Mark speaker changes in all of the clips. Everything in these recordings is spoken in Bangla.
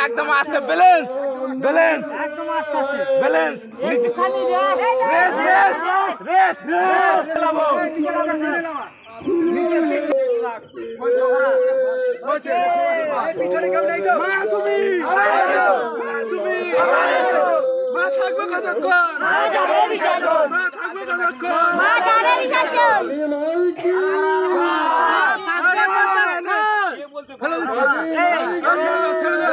Speaker 1: একদম আস্তে ব্যালেন্স ব্যালেন্স একদম আস্তে ব্যালেন্স রেস রেস রেস চালাবো পিছনে কেউ নেই তো মা তুমি মা থাকবে কতক্ষণ মা যাবে বিসর্জন মা থাকবে কতক্ষণ মা যাবে বিসর্জন ভালো দিচ্ছি ছেড়ে দে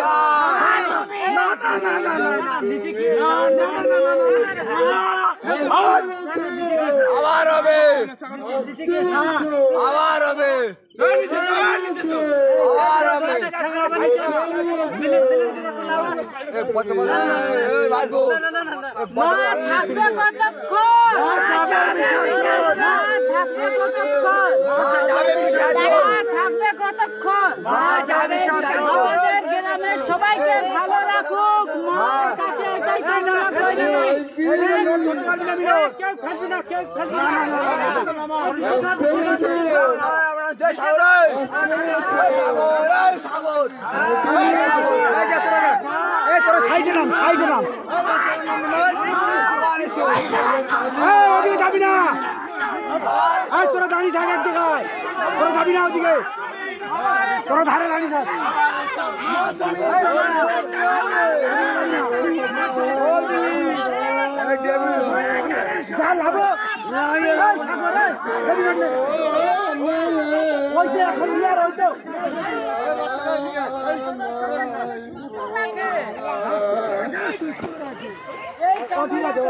Speaker 1: না না না না না নিচে কি না না না আবার হবে আবার হবে
Speaker 2: গ্রামের সবাইকে ভালো রাখুক মায়ের কাছে এটাই কামনা করি
Speaker 1: তোরা সাইডে নাম ওদিকে যাবি না তোরা দাঁড়িয়ে থাক এক জায়গায় তোরা যাবি না ওদিকে তোরা ধারে দাঁড়িয়ে থাক ঠিক আছে